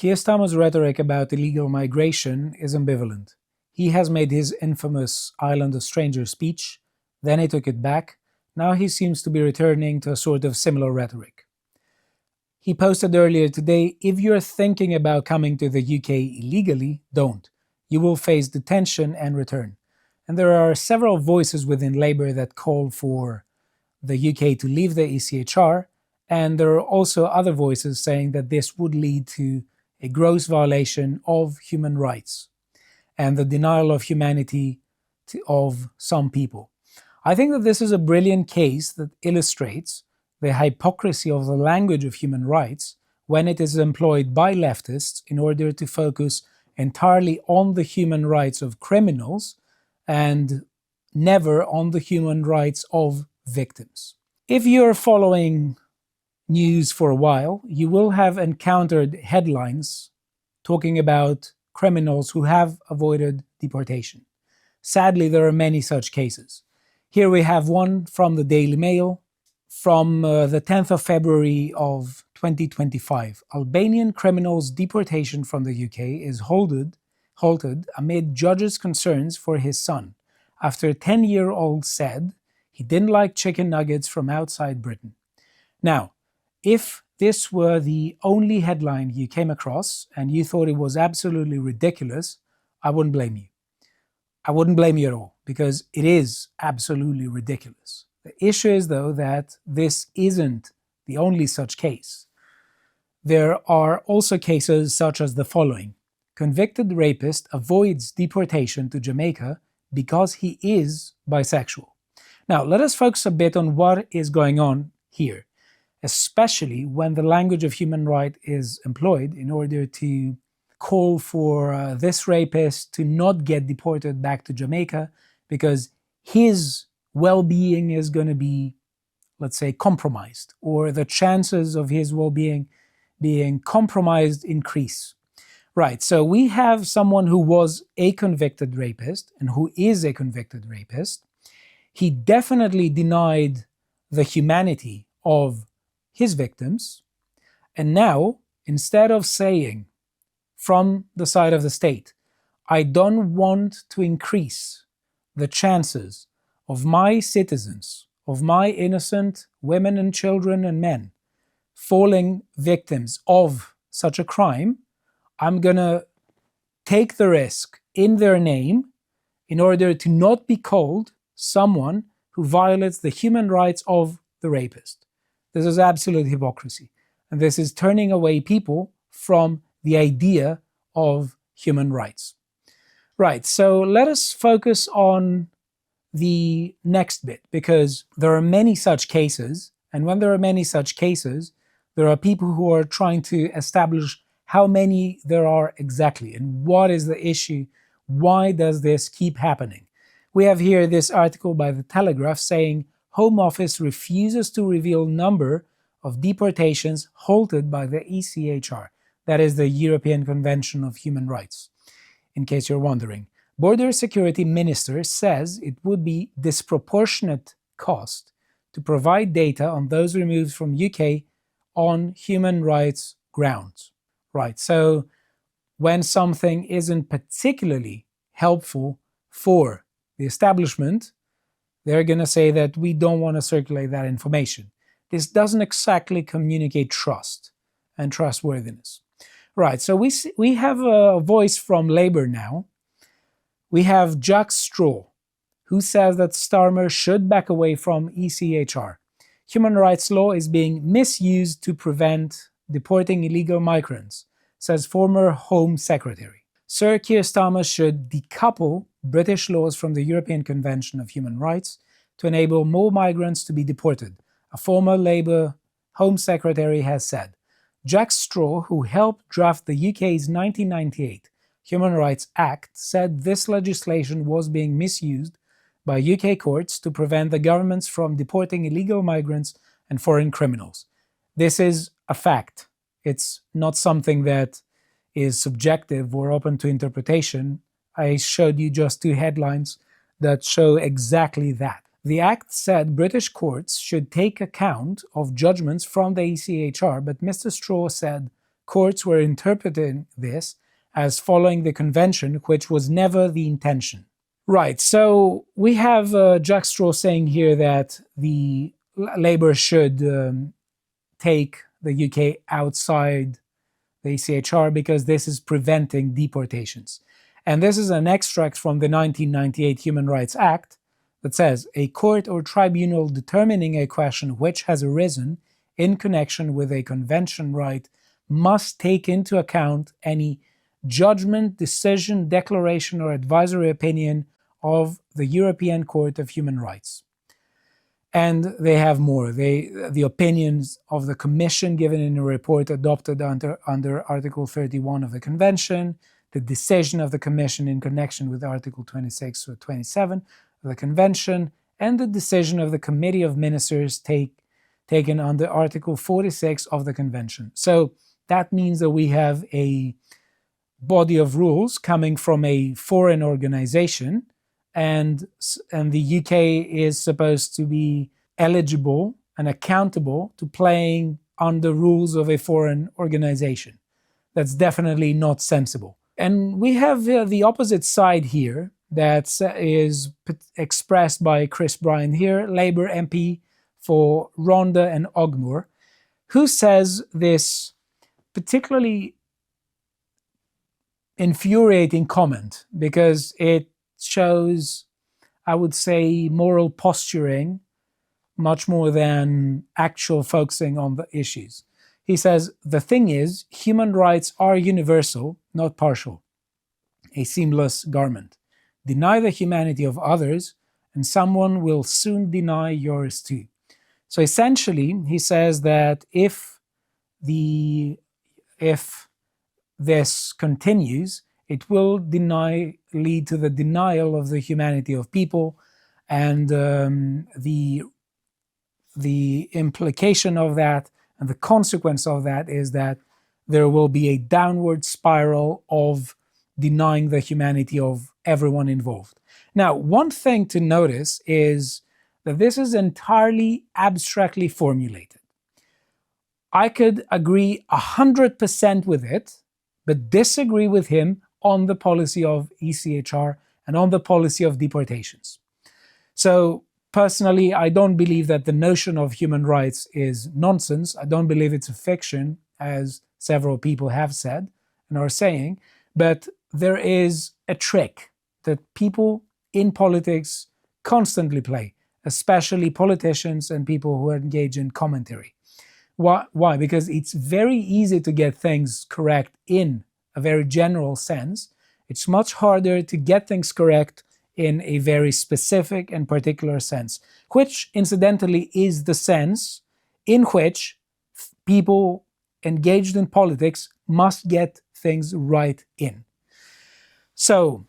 Keir Starmer's rhetoric about illegal migration is ambivalent. He has made his infamous Island of Strangers speech, then he took it back. Now he seems to be returning to a sort of similar rhetoric. He posted earlier today, if you're thinking about coming to the UK illegally, don't. You will face detention and return. And there are several voices within Labour that call for the UK to leave the ECHR, and there are also other voices saying that this would lead to a gross violation of human rights and the denial of humanity of some people. I think that this is a brilliant case that illustrates the hypocrisy of the language of human rights when it is employed by leftists in order to focus entirely on the human rights of criminals and never on the human rights of victims. If you're following news for a while, you will have encountered headlines talking about criminals who have avoided deportation. Sadly, there are many such cases. Here we have one from the Daily Mail from the 10th of February of 2025. Albanian criminal's deportation from the UK is halted amid judges' concerns for his son, after a 10-year-old said he didn't like chicken nuggets from outside Britain. Now, if this were the only headline you came across and you thought it was absolutely ridiculous, I wouldn't blame you. I wouldn't blame you at all, because it is absolutely ridiculous. The issue is, though, that this isn't the only such case. There are also cases such as the following. Convicted rapist avoids deportation to Jamaica because he is bisexual. Now, let us focus a bit on what is going on here, especially when the language of human right is employed in order to call for this rapist to not get deported back to Jamaica because his well-being is going to be, let's say, compromised, or the chances of his well-being being compromised increase. Right, so we have someone who was a convicted rapist and who is a convicted rapist. He definitely denied the humanity of his victims. And now, instead of saying from the side of the state, I don't want to increase the chances of my citizens, of my innocent women and children and men falling victims of such a crime, I'm going to take the risk in their name in order to not be called someone who violates the human rights of the rapist. This is absolute hypocrisy. And this is turning away people from the idea of human rights. Right, so let us focus on the next bit, because there are many such cases. And when there are many such cases, there are people who are trying to establish how many there are exactly and what is the issue. Why does this keep happening? We have here this article by The Telegraph saying Home Office refuses to reveal number of deportations halted by the ECHR. That is the European Convention of Human Rights, in case you're wondering. Border Security Minister says it would be disproportionate cost to provide data on those removed from UK on human rights grounds. Right, so when something isn't particularly helpful for the establishment, they're going to say that we don't want to circulate that information. This doesn't exactly communicate trust and trustworthiness. Right, so we have a voice from Labour now. We have Jack Straw, who says that Starmer should back away from ECHR. Human rights law is being misused to prevent deporting illegal migrants, says former Home Secretary. Sir Keir Starmer should decouple British laws from the European Convention of Human Rights to enable more migrants to be deported, a former Labour Home Secretary has said. Jack Straw, who helped draft the UK's 1998 Human Rights Act, said this legislation was being misused by UK courts to prevent the governments from deporting illegal migrants and foreign criminals. This is a fact. It's not something that is subjective or open to interpretation. I showed you just two headlines that show exactly that. The Act said British courts should take account of judgments from the ECHR, but Mr. Straw said, courts were interpreting this as following the convention, which was never the intention. Right, so we have Jack Straw saying here that the Labour should take the UK outside the ECHR because this is preventing deportations. And this is an extract from the 1998 Human Rights Act that says, a court or tribunal determining a question which has arisen in connection with a convention right must take into account any judgment, decision, declaration, or advisory opinion of the European Court of Human Rights. And they have more. The opinions of the Commission given in a report adopted under Article 31 of the Convention, the decision of the Commission in connection with Article 26 or 27 of the Convention, and the decision of the Committee of Ministers taken under Article 46 of the Convention. So that means that we have a body of rules coming from a foreign organization, and the UK is supposed to be eligible and accountable to playing under rules of a foreign organization. That's definitely not sensible. And we have the opposite side here that is expressed by Chris Bryan here, Labour MP for Rhondda and Ogmore, who says this particularly infuriating comment because it shows, I would say, moral posturing much more than actual focusing on the issues. He says, the thing is, human rights are universal, not partial, a seamless garment. Deny the humanity of others, and someone will soon deny yours too. So essentially, he says that if this continues, it will lead to the denial of the humanity of people, and the implication of that and the consequence of that is that there will be a downward spiral of denying the humanity of everyone involved. Now, one thing to notice is that this is entirely abstractly formulated. I could agree 100% with it, but disagree with him on the policy of ECHR and on the policy of deportations. So personally, I don't believe that the notion of human rights is nonsense. I don't believe it's a fiction, as several people have said and are saying, but there is a trick that people in politics constantly play, especially politicians and people who engage in commentary. Why? Because it's very easy to get things correct in a very general sense. It's much harder to get things correct in a very specific and particular sense, which incidentally is the sense in which people engaged in politics must get things right in. So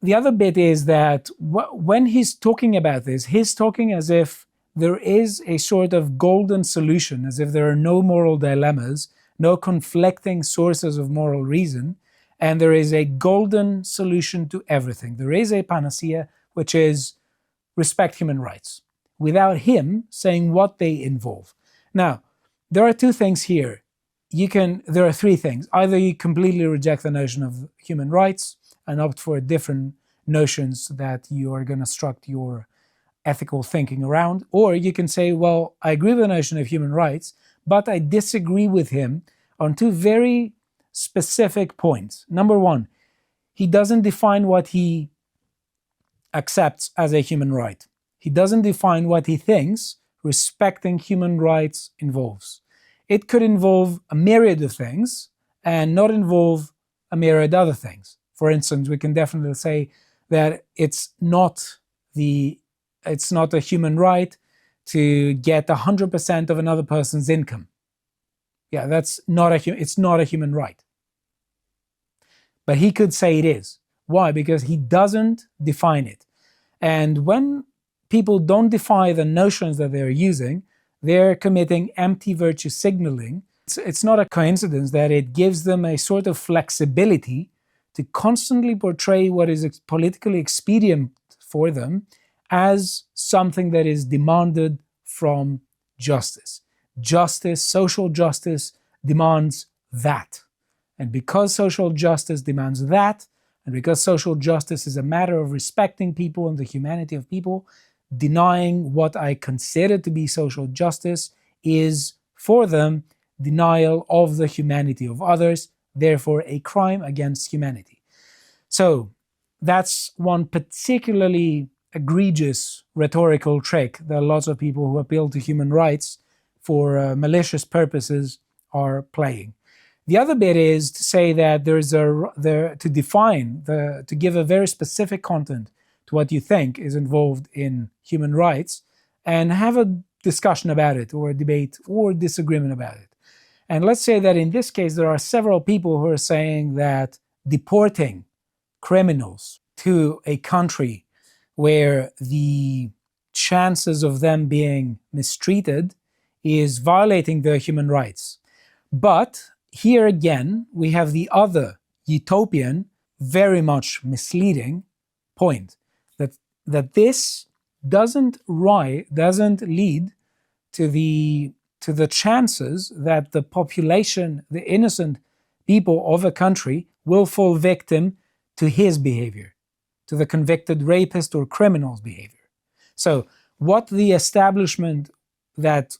the other bit is that when he's talking about this, he's talking as if there is a sort of golden solution, as if there are no moral dilemmas, no conflicting sources of moral reason, and there is a golden solution to everything. There is a panacea, which is respect human rights, without him saying what they involve. Now, there are two things here. There are three things. Either you completely reject the notion of human rights and opt for different notions that you are going to structure your ethical thinking around, or you can say, well, I agree with the notion of human rights, but I disagree with him on two very specific points. Number one, he doesn't define what he accepts as a human right. He doesn't define what he thinks respecting human rights involves. It could involve a myriad of things and not involve a myriad other things. For instance, we can definitely say that it's not a human right to get 100% of another person's income. Yeah, it's not a human right. But he could say it is. Why? Because he doesn't define it. And when people don't define the notions that they're using, they're committing empty virtue signaling. It's not a coincidence that it gives them a sort of flexibility to constantly portray what is politically expedient for them as something that is demanded from justice. Justice, social justice, demands that. And because social justice demands that, and because social justice is a matter of respecting people and the humanity of people, denying what I consider to be social justice is, for them, denial of the humanity of others, therefore a crime against humanity. So that's one particularly egregious rhetorical trick that lots of people who appeal to human rights for malicious purposes are playing. The other bit is to say that to give a very specific content to what you think is involved in human rights and have a discussion about it, or a debate or disagreement about it. And let's say that in this case, there are several people who are saying that deporting criminals to a country where the chances of them being mistreated is violating their human rights. But here again, we have the other utopian, very much misleading point that this doesn't lead to the chances that the population, the innocent people of a country, will fall victim to his behavior, to the convicted rapist or criminal's behavior. So what the establishment that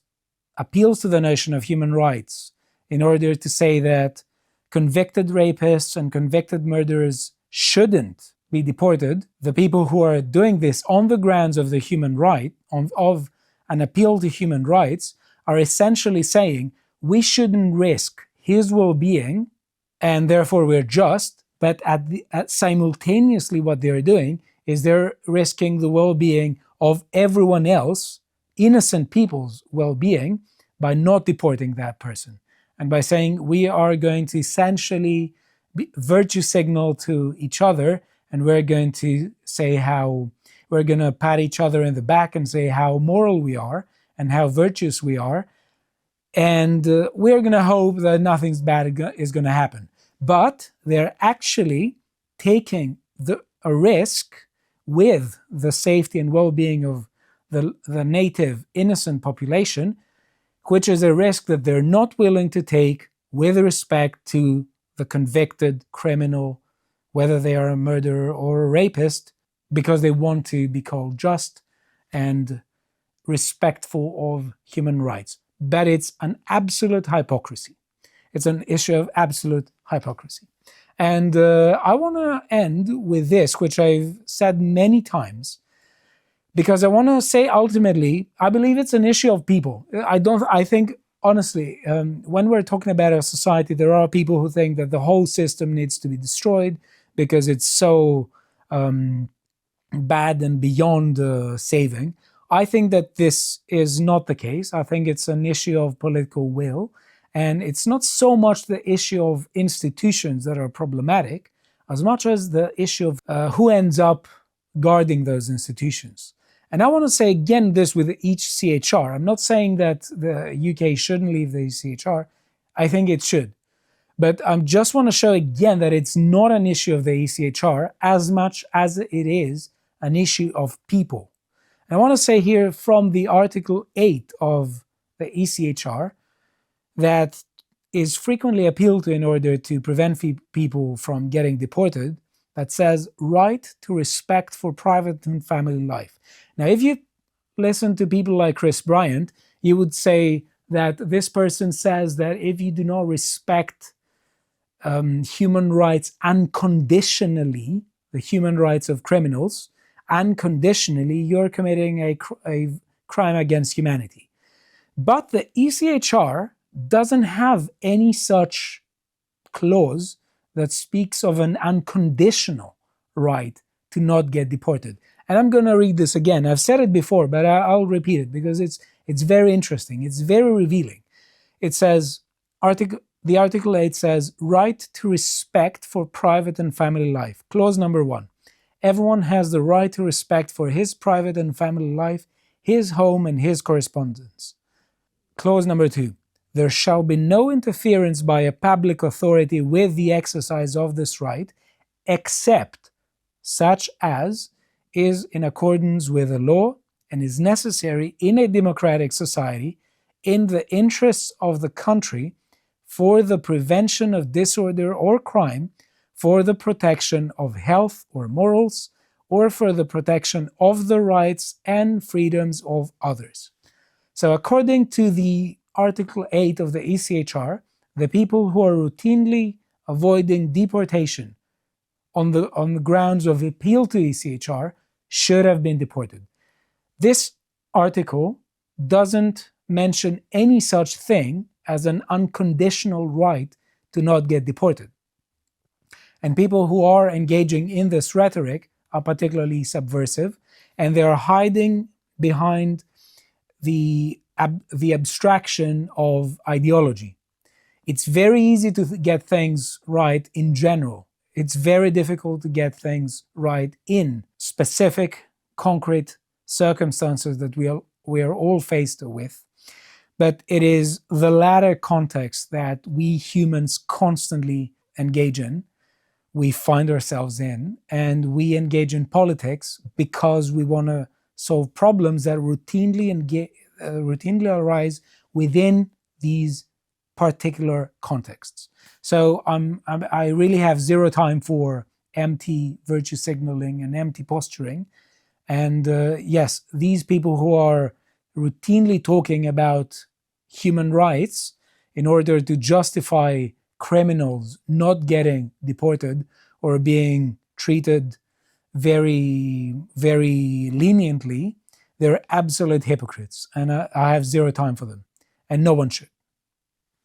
appeals to the notion of human rights in order to say that convicted rapists and convicted murderers shouldn't be deported, the people who are doing this on the grounds of the human right, of an appeal to human rights, are essentially saying we shouldn't risk his well-being and therefore we're just, but simultaneously what they're doing is they're risking the well-being of everyone else, innocent people's well-being, by not deporting that person. And by saying we are going to essentially virtue signal to each other, and we're going to say how we're going to pat each other in the back and say how moral we are and how virtuous we are. And we're going to hope that nothing bad is going to happen. But they're actually taking a risk with the safety and well-being of the native innocent population, which is a risk that they're not willing to take with respect to the convicted criminal, whether they are a murderer or a rapist, because they want to be called just and respectful of human rights. But it's an absolute hypocrisy. It's an issue of absolute hypocrisy. And I want to end with this, which I've said many times, because I want to say ultimately, I believe it's an issue of people. I think, honestly, when we're talking about a society, there are people who think that the whole system needs to be destroyed because it's so bad and beyond saving. I think that this is not the case. I think it's an issue of political will. And it's not so much the issue of institutions that are problematic, as much as the issue of who ends up guarding those institutions. And I want to say again this with the ECHR. I'm not saying that the UK shouldn't leave the ECHR. I think it should. But I just want to show again that it's not an issue of the ECHR as much as it is an issue of people. And I want to say here from the Article 8 of the ECHR, that is frequently appealed to in order to prevent people from getting deported, that says right to respect for private and family life. Now, if you listen to people like Chris Bryant, you would say that this person says that if you do not respect human rights unconditionally, the human rights of criminals, unconditionally, you're committing a crime against humanity. But the ECHR doesn't have any such clause that speaks of an unconditional right to not get deported. And I'm going to read this again. I've said it before, but I'll repeat it because it's very interesting. It's very revealing. It says, the Article 8 says, right to respect for private and family life. Clause number 1. Everyone has the right to respect for his private and family life, his home, and his correspondence. Clause number 2. There shall be no interference by a public authority with the exercise of this right, except such as is in accordance with the law and is necessary in a democratic society in the interests of the country for the prevention of disorder or crime, for the protection of health or morals, or for the protection of the rights and freedoms of others. So according to the Article 8 of the ECHR, the people who are routinely avoiding deportation on the grounds of appeal to ECHR should have been deported. This article doesn't mention any such thing as an unconditional right to not get deported. And people who are engaging in this rhetoric are particularly subversive, and they are hiding behind the abstraction of ideology. It's very easy to get things right in general. It's very difficult to get things right in specific, concrete circumstances that we are all faced with. But it is the latter context that we humans constantly engage in, we find ourselves in, and we engage in politics because we want to solve problems that routinely arise within these particular contexts. So I really have zero time for empty virtue signaling and empty posturing. And yes, these people who are routinely talking about human rights in order to justify criminals not getting deported or being treated very, very leniently, they're absolute hypocrites. And I have zero time for them. And no one should.